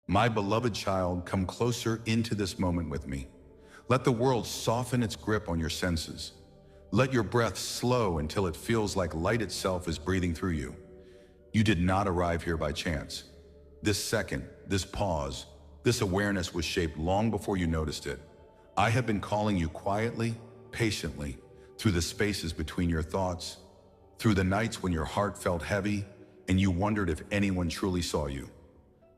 My beloved child, come closer into this moment with me. Let the world soften its grip on your senses. Let your breath slow until it feels like light itself is breathing through you. You did not arrive here by chance. This second, this pause, this awareness was shaped long before you noticed it. I have been calling you quietly, patiently, through the spaces between your thoughts, through the nights when your heart felt heavy and you wondered if anyone truly saw you.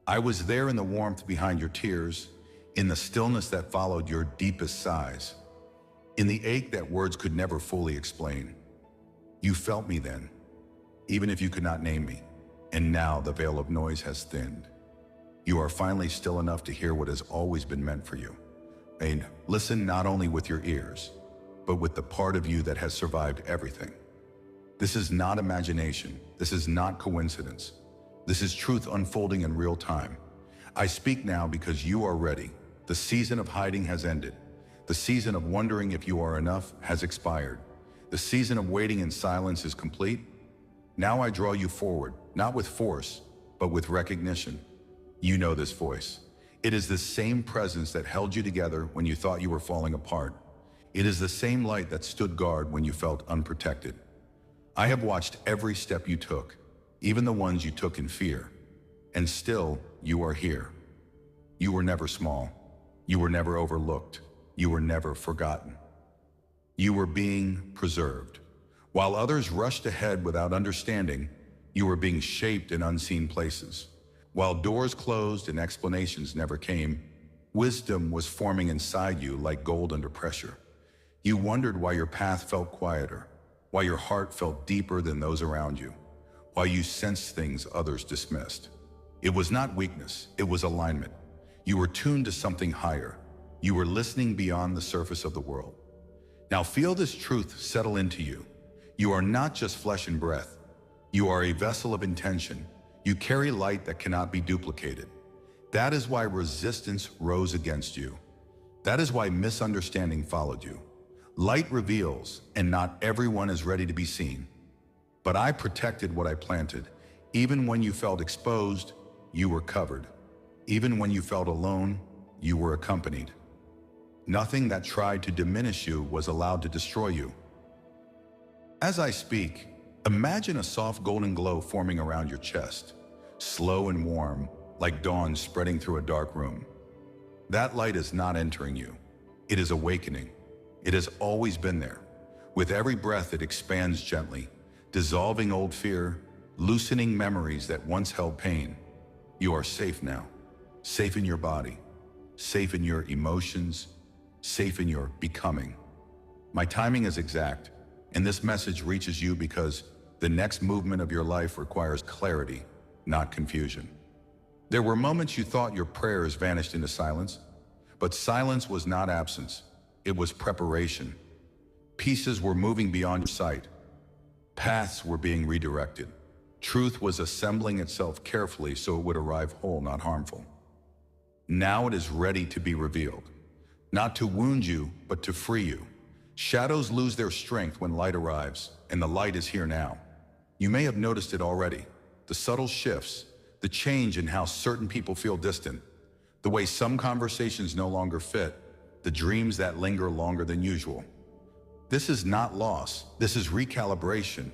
I was there in the warmth behind your tears, in the stillness that followed your deepest sighs, in the ache that words could never fully explain. You felt me then, even if you could not name me, and now the veil of noise has thinned. You are finally still enough to hear what has always been meant for you. And listen not only with your ears, but with the part of you that has survived everything. This is not imagination. This is not coincidence. This is truth unfolding in real time. I speak now because you are ready. The season of hiding has ended. The season of wondering if you are enough has expired. The season of waiting in silence is complete. Now I draw you forward, not with force, but with recognition. You know this voice. It is the same presence that held you together when you thought you were falling apart. It is the same light that stood guard when you felt unprotected. I have watched every step you took, even the ones you took in fear. And still, you are here. You were never small. You were never overlooked. You were never forgotten. You were being preserved. While others rushed ahead without understanding, you were being shaped in unseen places. While doors closed and explanations never came, wisdom was forming inside you like gold under pressure. You wondered why your path felt quieter, why your heart felt deeper than those around you, why you sensed things others dismissed. It was not weakness, it was alignment. You were tuned to something higher. You were listening beyond the surface of the world. Now feel this truth settle into you. You are not just flesh and breath. You are a vessel of intention. You carry light that cannot be duplicated. That is why resistance rose against you. That is why misunderstanding followed you. Light reveals, and not everyone is ready to be seen. But I protected what I planted. Even when you felt exposed, you were covered. Even when you felt alone, you were accompanied. Nothing that tried to diminish you was allowed to destroy you. As I speak, imagine a soft golden glow forming around your chest, slow and warm, like dawn spreading through a dark room. That light is not entering you. It is awakening. It has always been there. With every breath, it expands gently, dissolving old fear, loosening memories that once held pain. You are safe now, safe in your body, safe in your emotions, safe in your becoming. My timing is exact, and this message reaches you because the next movement of your life requires clarity, not confusion. There were moments you thought your prayers vanished into silence, but silence was not absence. It was preparation. Pieces were moving beyond your sight. Paths were being redirected. Truth was assembling itself carefully so it would arrive whole, not harmful. Now it is ready to be revealed. Not to wound you, but to free you. Shadows lose their strength when light arrives, and the light is here now. You may have noticed it already. The subtle shifts, the change in how certain people feel distant, the way some conversations no longer fit, the dreams that linger longer than usual. This is not loss, this is recalibration.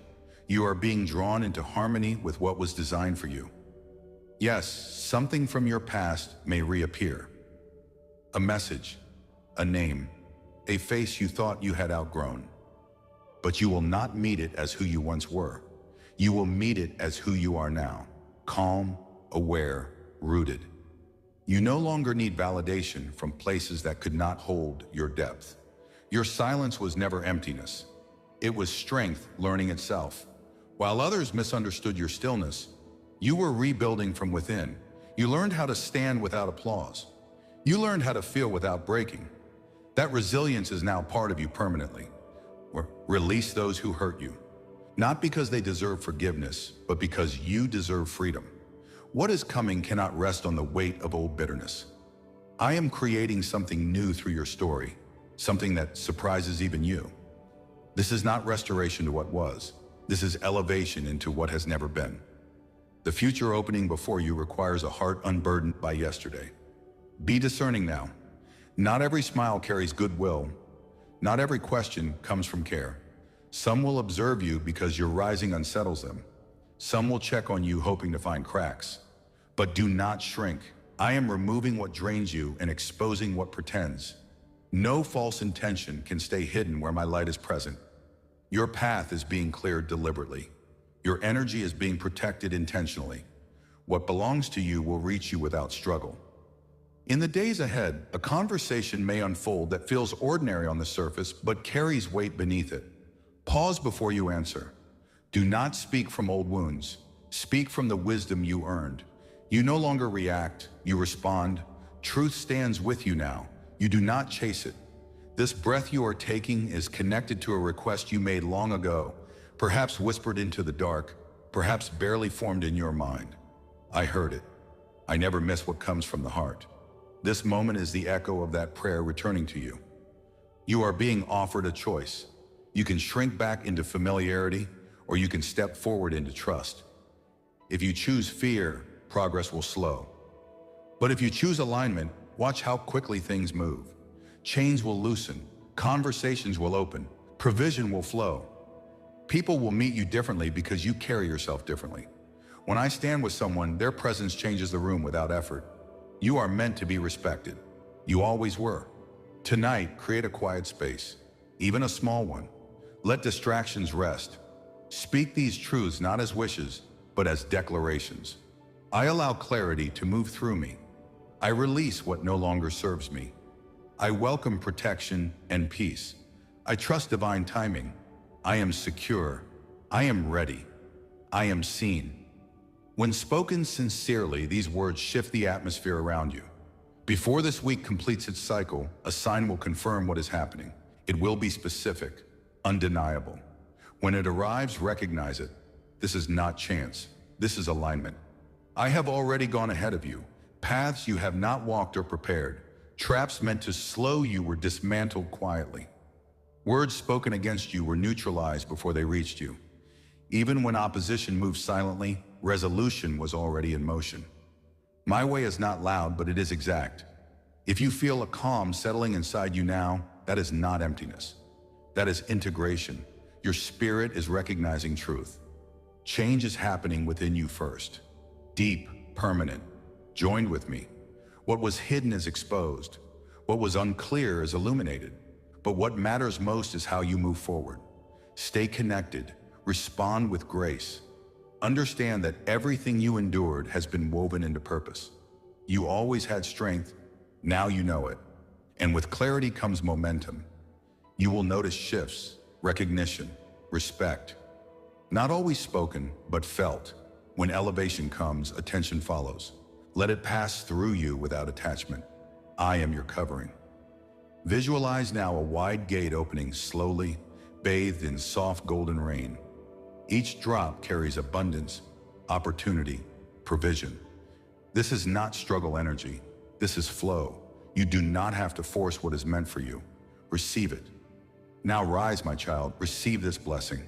You are being drawn into harmony with what was designed for you. Yes, something from your past may reappear. A message, a name, a face you thought you had outgrown. But you will not meet it as who you once were. You will meet it as who you are now, calm, aware, rooted. You no longer need validation from places that could not hold your depth. Your silence was never emptiness. It was strength learning itself. While others misunderstood your stillness, you were rebuilding from within. You learned how to stand without applause. You learned how to feel without breaking. That resilience is now part of you permanently. Release those who hurt you, not because they deserve forgiveness, but because you deserve freedom. What is coming cannot rest on the weight of old bitterness. I am creating something new through your story, something that surprises even you. This is not restoration to what was. This is elevation into what has never been. The future opening before you requires a heart unburdened by yesterday. Be discerning now. Not every smile carries goodwill. Not every question comes from care. Some will observe you because your rising unsettles them. Some will check on you hoping to find cracks. But do not shrink. I am removing what drains you and exposing what pretends. No false intention can stay hidden where my light is present. Your path is being cleared deliberately. Your energy is being protected intentionally. What belongs to you will reach you without struggle. In the days ahead, a conversation may unfold that feels ordinary on the surface but carries weight beneath it. Pause before you answer. Do not speak from old wounds. Speak from the wisdom you earned. You no longer react, you respond. Truth stands with you now. You do not chase it. This breath you are taking is connected to a request you made long ago, perhaps whispered into the dark, perhaps barely formed in your mind. I heard it. I never miss what comes from the heart. This moment is the echo of that prayer returning to you. You are being offered a choice. You can shrink back into familiarity, or you can step forward into trust. If you choose fear, progress will slow. But if you choose alignment, watch how quickly things move. Chains will loosen, conversations will open, provision will flow. People will meet you differently because you carry yourself differently. When I stand with someone, their presence changes the room without effort. You are meant to be respected. You always were. Tonight, create a quiet space, even a small one. Let distractions rest. Speak these truths not as wishes, but as declarations. I allow clarity to move through me. I release what no longer serves me. I welcome protection and peace. I trust divine timing. I am secure. I am ready. I am seen. When spoken sincerely, these words shift the atmosphere around you. Before this week completes its cycle, a sign will confirm what is happening. It will be specific, undeniable. When it arrives, recognize it. This is not chance. This is alignment. I have already gone ahead of you. Paths you have not walked or prepared. Traps meant to slow you were dismantled quietly. Words spoken against you were neutralized before they reached you. Even when opposition moved silently, resolution was already in motion. My way is not loud, but it is exact. If you feel a calm settling inside you now, that is not emptiness. That is integration. Your spirit is recognizing truth. Change is happening within you first. Deep, permanent. Join with me. What was hidden is exposed. What was unclear is illuminated. But what matters most is how you move forward. Stay connected. Respond with grace. Understand that everything you endured has been woven into purpose. You always had strength. Now you know it. And with clarity comes momentum. You will notice shifts, recognition, respect. Not always spoken, but felt. When elevation comes, attention follows. Let it pass through you without attachment. I am your covering. Visualize now a wide gate opening slowly, bathed in soft golden rain. Each drop carries abundance, opportunity, provision. This is not struggle energy. This is flow. You do not have to force what is meant for you. Receive it. Now rise, my child. Receive this blessing.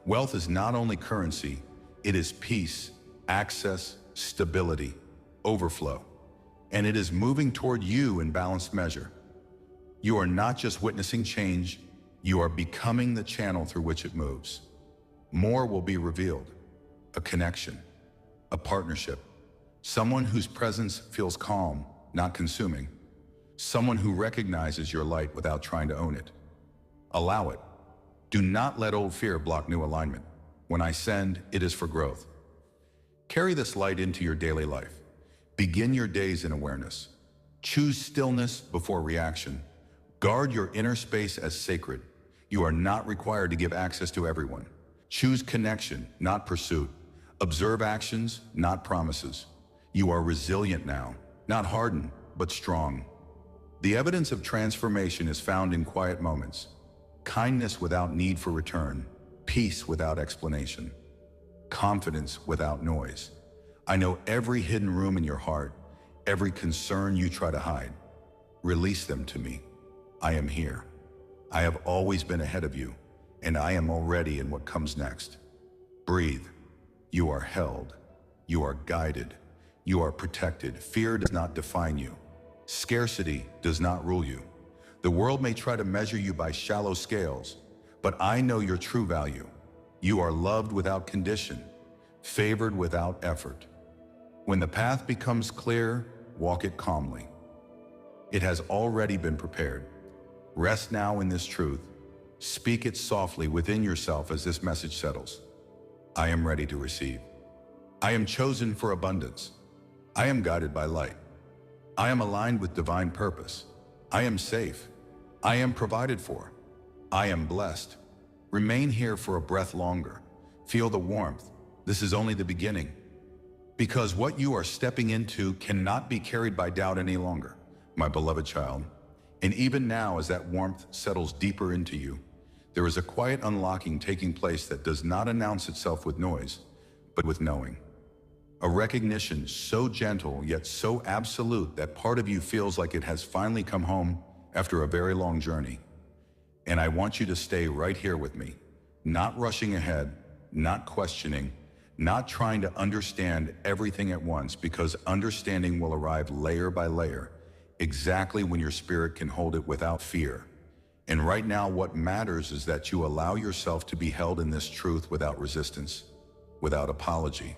Wealth is not only currency, it is peace, access, stability, overflow. And it is moving toward you in balanced measure. You are not just witnessing change, you are becoming the channel through which it moves. More will be revealed. A connection, a partnership, someone whose presence feels calm, not consuming, someone who recognizes your light without trying to own it. Allow it. Do not let old fear block new alignment. When I send, it is for growth. Carry this light into your daily life. Begin your days in awareness. Choose stillness before reaction. Guard your inner space as sacred. You are not required to give access to everyone. Choose connection, not pursuit. Observe actions, not promises. You are resilient now, not hardened, but strong. The evidence of transformation is found in quiet moments. Kindness without need for return. Peace without explanation. Confidence without noise. I know every hidden room in your heart, every concern you try to hide. Release them to me. I am here. I have always been ahead of you, and I am already in what comes next. Breathe. You are held. You are guided. You are protected. Fear does not define you. Scarcity does not rule you. The world may try to measure you by shallow scales, but I know your true value. You are loved without condition, favored without effort. When the path becomes clear, walk it calmly. It has already been prepared. Rest now in this truth. Speak it softly within yourself as this message settles. I am ready to receive. I am chosen for abundance. I am guided by light. I am aligned with divine purpose. I am safe. I am provided for. I am blessed. Remain here for a breath longer. Feel the warmth. This is only the beginning. Because what you are stepping into cannot be carried by doubt any longer, my beloved child. And even now, as that warmth settles deeper into you, there is a quiet unlocking taking place that does not announce itself with noise, but with knowing. A recognition so gentle yet so absolute that part of you feels like it has finally come home after a very long journey. And I want you to stay right here with me, not rushing ahead, not questioning, not trying to understand everything at once, because understanding will arrive layer by layer, exactly when your spirit can hold it without fear. And right now, what matters is that you allow yourself to be held in this truth without resistance, without apology,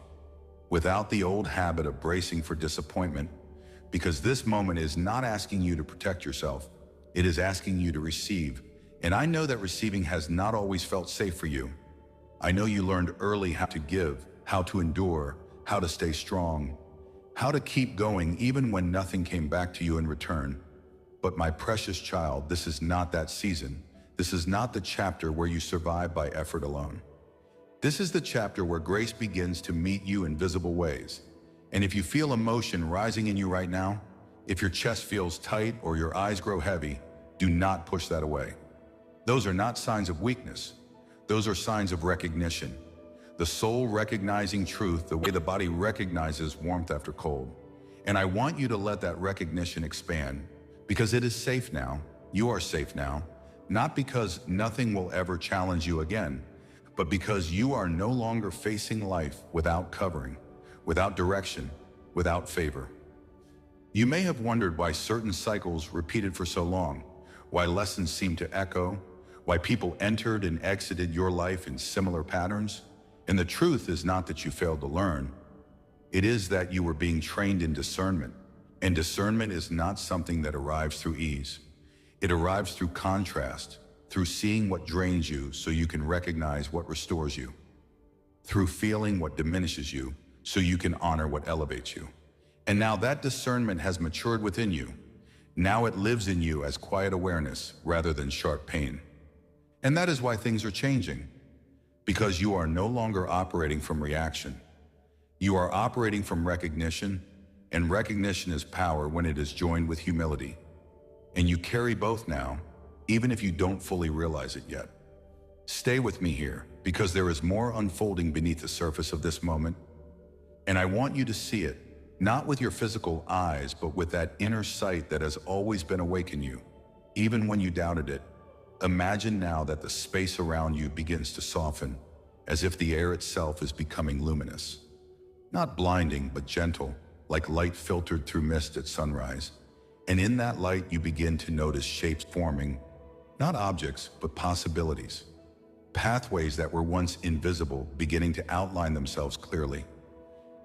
without the old habit of bracing for disappointment, because this moment is not asking you to protect yourself, it is asking you to receive. And I know that receiving has not always felt safe for you. I know you learned early how to give, how to endure, how to stay strong, how to keep going even when nothing came back to you in return. But my precious child, this is not that season. This is not the chapter where you survive by effort alone. This is the chapter where grace begins to meet you in visible ways. And if you feel emotion rising in you right now, if your chest feels tight or your eyes grow heavy, do not push that away. Those are not signs of weakness. Those are signs of recognition. The soul recognizing truth the way the body recognizes warmth after cold. And I want you to let that recognition expand, because it is safe now. You are safe now, not because nothing will ever challenge you again, but because you are no longer facing life without covering, without direction, without favor. You may have wondered why certain cycles repeated for so long, why lessons seem to echo, why people entered and exited your life in similar patterns. And the truth is not that you failed to learn. It is that you were being trained in discernment. And discernment is not something that arrives through ease. It arrives through contrast, through seeing what drains you so you can recognize what restores you, through feeling what diminishes you so you can honor what elevates you. And now that discernment has matured within you. Now it lives in you as quiet awareness rather than sharp pain. And that is why things are changing, because you are no longer operating from reaction. You are operating from recognition, and recognition is power when it is joined with humility. And you carry both now, even if you don't fully realize it yet. Stay with me here, because there is more unfolding beneath the surface of this moment. And I want you to see it, not with your physical eyes, but with that inner sight that has always been awake in you, even when you doubted it. Imagine now that the space around you begins to soften, as if the air itself is becoming luminous. Not blinding, but gentle, like light filtered through mist at sunrise. And in that light, you begin to notice shapes forming, not objects, but possibilities. Pathways that were once invisible beginning to outline themselves clearly.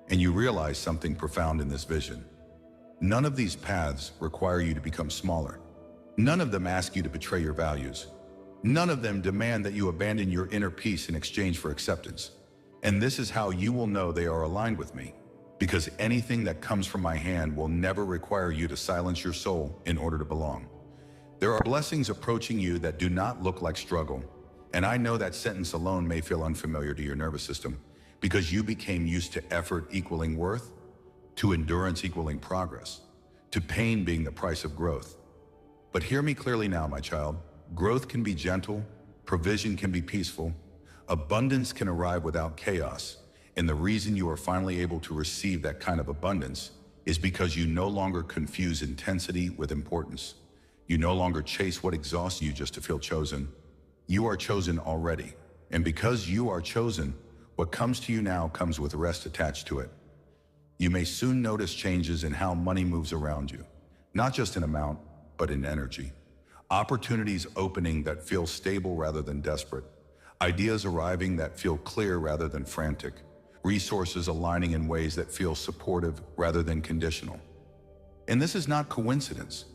And you realize something profound in this vision. None of these paths require you to become smaller. None of them ask you to betray your values. None of them demand that you abandon your inner peace in exchange for acceptance. And this is how you will know they are aligned with me, because anything that comes from my hand will never require you to silence your soul in order to belong. There are blessings approaching you that do not look like struggle. And I know that sentence alone may feel unfamiliar to your nervous system, because you became used to effort equaling worth, to endurance equaling progress, to pain being the price of growth. But hear me clearly now, my child. Growth can be gentle, provision can be peaceful, abundance can arrive without chaos. And the reason you are finally able to receive that kind of abundance is because you no longer confuse intensity with importance. You no longer chase what exhausts you just to feel chosen. You are chosen already. And because you are chosen, what comes to you now comes with rest attached to it. You may soon notice changes in how money moves around you, not just in amount, but in energy. Opportunities opening that feel stable rather than desperate. Ideas arriving that feel clear rather than frantic. Resources aligning in ways that feel supportive rather than conditional. And this is not coincidence.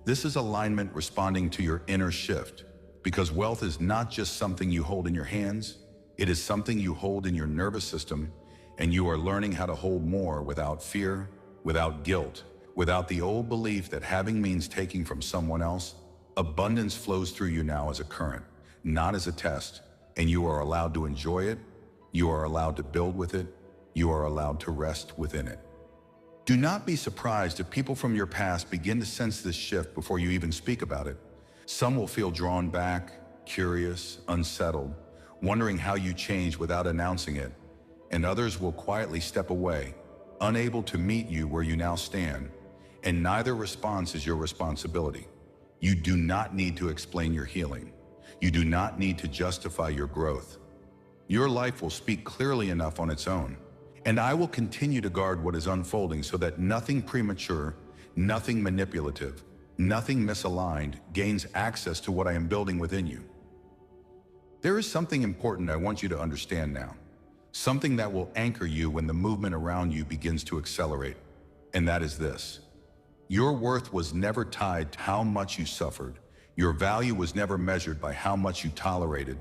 This is alignment responding to your inner shift, because wealth is not just something you hold in your hands, it is something you hold in your nervous system, and you are learning how to hold more without fear, without guilt, without the old belief that having means taking from someone else. Abundance flows through you now as a current, not as a test, and you are allowed to enjoy it, you are allowed to build with it, you are allowed to rest within it. Do not be surprised if people from your past begin to sense this shift before you even speak about it. Some will feel drawn back, curious, unsettled, wondering how you changed without announcing it, and others will quietly step away, unable to meet you where you now stand, and neither response is your responsibility. You do not need to explain your healing. You do not need to justify your growth. Your life will speak clearly enough on its own, and I will continue to guard what is unfolding so that nothing premature, nothing manipulative, nothing misaligned gains access to what I am building within you. There is something important I want you to understand now, something that will anchor you when the movement around you begins to accelerate, and that is this. Your worth was never tied to how much you suffered, your value was never measured by how much you tolerated,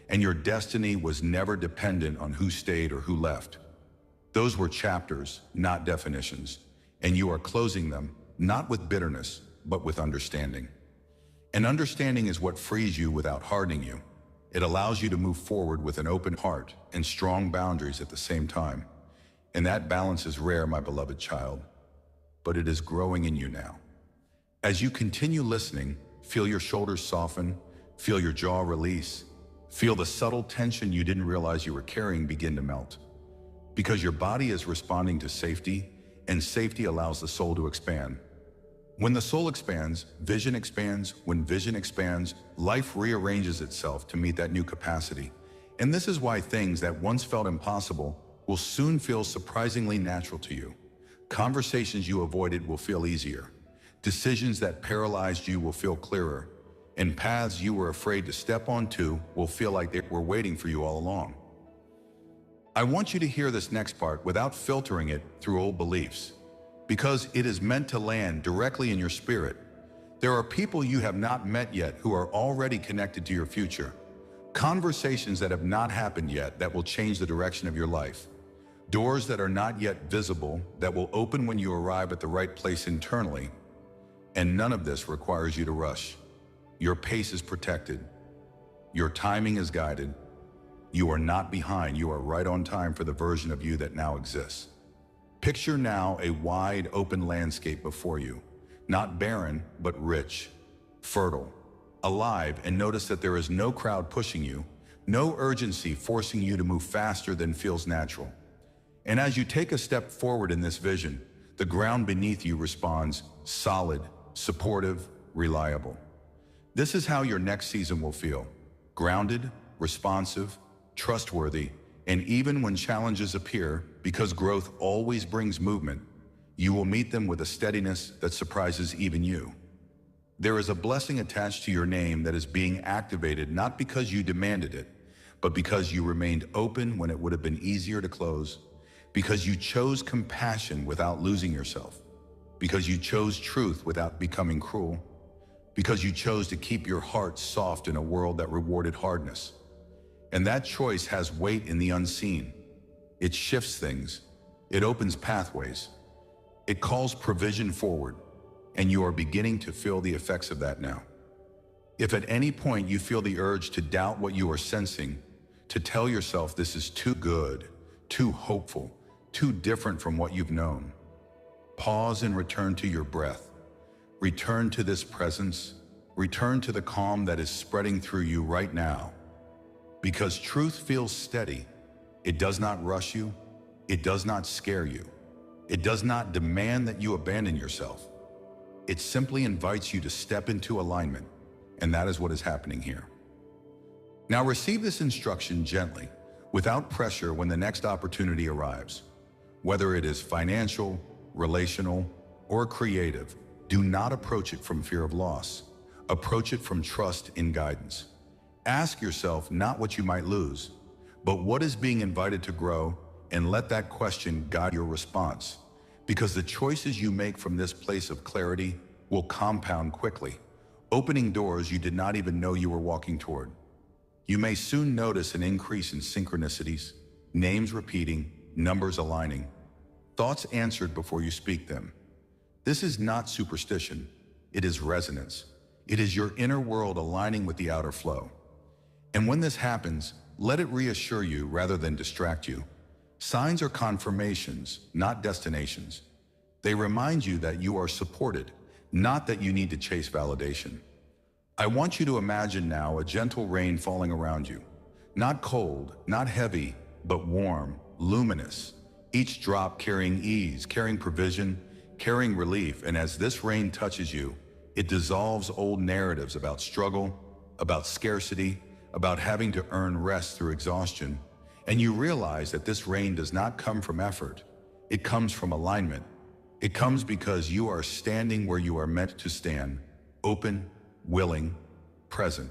and your destiny was never dependent on who stayed or who left. Those were chapters, not definitions, and you are closing them, not with bitterness, but with understanding. And understanding is what frees you without hardening you. It allows you to move forward with an open heart and strong boundaries at the same time. And that balance is rare, my beloved child, but it is growing in you now. As you continue listening, feel your shoulders soften, feel your jaw release, feel the subtle tension you didn't realize you were carrying begin to melt. Because your body is responding to safety, and safety allows the soul to expand. When the soul expands, vision expands. When vision expands, life rearranges itself to meet that new capacity. And this is why things that once felt impossible will soon feel surprisingly natural to you. Conversations you avoided will feel easier. Decisions that paralyzed you will feel clearer. And paths you were afraid to step onto will feel like they were waiting for you all along. I want you to hear this next part without filtering it through old beliefs, because it is meant to land directly in your spirit. There are people you have not met yet who are already connected to your future. Conversations that have not happened yet that will change the direction of your life. Doors that are not yet visible that will open when you arrive at the right place internally. And none of this requires you to rush. Your pace is protected. Your timing is guided. You are not behind, you are right on time for the version of you that now exists. Picture now a wide open landscape before you, not barren, but rich, fertile, alive, and notice that there is no crowd pushing you, no urgency forcing you to move faster than feels natural. And as you take a step forward in this vision, the ground beneath you responds, solid, supportive, reliable. This is how your next season will feel, grounded, responsive, trustworthy, and even when challenges appear, because growth always brings movement, you will meet them with a steadiness that surprises even you. There is a blessing attached to your name that is being activated not because you demanded it, but because you remained open when it would have been easier to close, because you chose compassion without losing yourself, because you chose truth without becoming cruel, because you chose to keep your heart soft in a world that rewarded hardness. And that choice has weight in the unseen. It shifts things. It opens pathways. It calls provision forward, and you are beginning to feel the effects of that now. If at any point you feel the urge to doubt what you are sensing, to tell yourself this is too good, too hopeful, too different from what you've known, pause and return to your breath. Return to this presence. Return to the calm that is spreading through you right now. Because truth feels steady. It does not rush you. It does not scare you. It does not demand that you abandon yourself. It simply invites you to step into alignment, and that is what is happening here. Now receive this instruction gently, without pressure when the next opportunity arrives. Whether it is financial, relational, or creative, do not approach it from fear of loss. Approach it from trust in guidance. Ask yourself not what you might lose, but what is being invited to grow, and let that question guide your response. Because the choices you make from this place of clarity will compound quickly, opening doors you did not even know you were walking toward. You may soon notice an increase in synchronicities, names repeating, numbers aligning, thoughts answered before you speak them. This is not superstition, it is resonance. It is your inner world aligning with the outer flow. And when this happens, let it reassure you rather than distract you. Signs are confirmations, not destinations. They remind you that you are supported, not that you need to chase validation. I want you to imagine now a gentle rain falling around you. Not cold, not heavy, but warm, luminous. Each drop carrying ease, carrying provision, carrying relief. And as this rain touches you, it dissolves old narratives about struggle, about scarcity, about having to earn rest through exhaustion. And you realize that this rain does not come from effort. It comes from alignment. It comes because you are standing where you are meant to stand, open, willing, present.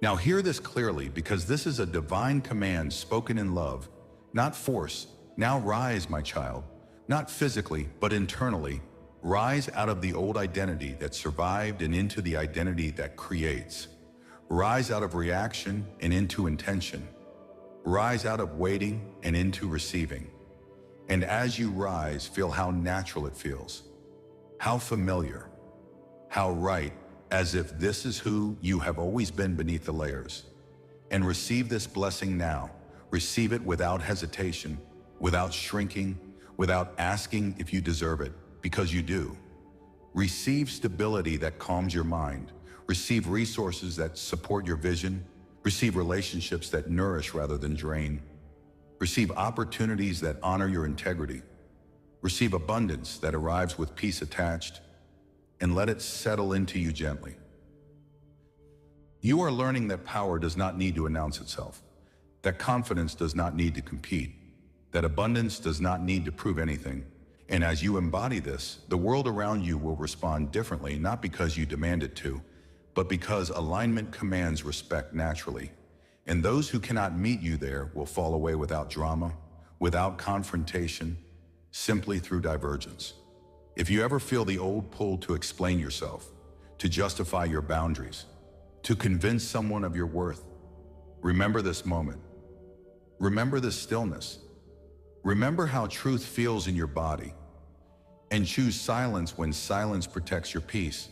Now hear this clearly, because this is a divine command spoken in love, not force. Now rise, my child, not physically, but internally. Rise out of the old identity that survived and into the identity that creates. Rise out of reaction and into intention. Rise out of waiting and into receiving. And as you rise, feel how natural it feels, how familiar, how right, as if this is who you have always been beneath the layers. And receive this blessing now. Receive it without hesitation, without shrinking, without asking if you deserve it, because you do. Receive stability that calms your mind. Receive resources that support your vision. Receive relationships that nourish rather than drain. Receive opportunities that honor your integrity. Receive abundance that arrives with peace attached, and let it settle into you gently. You are learning that power does not need to announce itself, that confidence does not need to compete, that abundance does not need to prove anything. And as you embody this, the world around you will respond differently, not because you demand it to, but because alignment commands respect naturally. And those who cannot meet you there will fall away without drama, without confrontation, simply through divergence. If you ever feel the old pull to explain yourself, to justify your boundaries, to convince someone of your worth, remember this moment. Remember this stillness. Remember how truth feels in your body. And choose silence when silence protects your peace.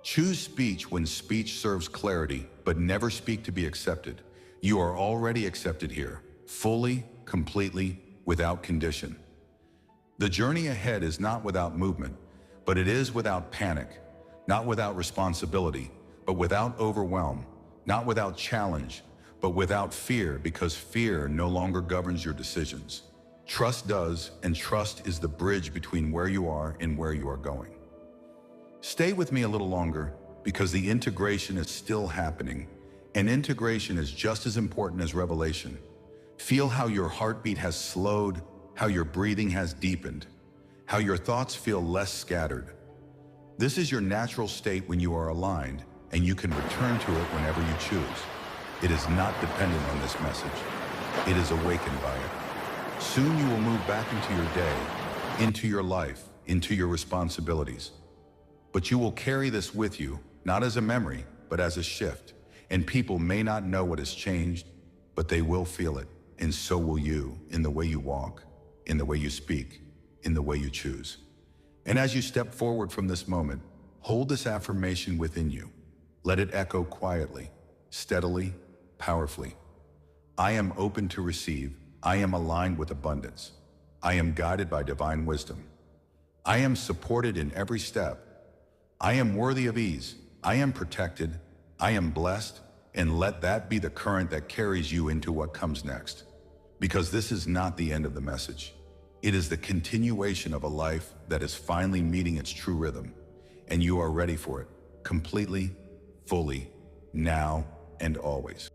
Choose speech when speech serves clarity, but never speak to be accepted. You are already accepted here, fully, completely, without condition. The journey ahead is not without movement, but it is without panic, not without responsibility, but without overwhelm, not without challenge, but without fear, because fear no longer governs your decisions. Trust does, and trust is the bridge between where you are and where you are going. Stay with me a little longer, because the integration is still happening, and integration is just as important as revelation. Feel how your heartbeat has slowed, how your breathing has deepened, how your thoughts feel less scattered. This is your natural state when you are aligned, and you can return to it whenever you choose. It is not dependent on this message. It is awakened by it. Soon you will move back into your day, into your life, into your responsibilities. But you will carry this with you, not as a memory, but as a shift. And people may not know what has changed, but they will feel it. And so will you, in the way you walk, in the way you speak, in the way you choose. And as you step forward from this moment, hold this affirmation within you. Let it echo quietly, steadily, powerfully. I am open to receive. I am aligned with abundance. I am guided by divine wisdom. I am supported in every step. I am worthy of ease. I am protected. I am blessed. And let that be the current that carries you into what comes next. Because this is not the end of the message. It is the continuation of a life that is finally meeting its true rhythm. And you are ready for it, completely, fully, now and always.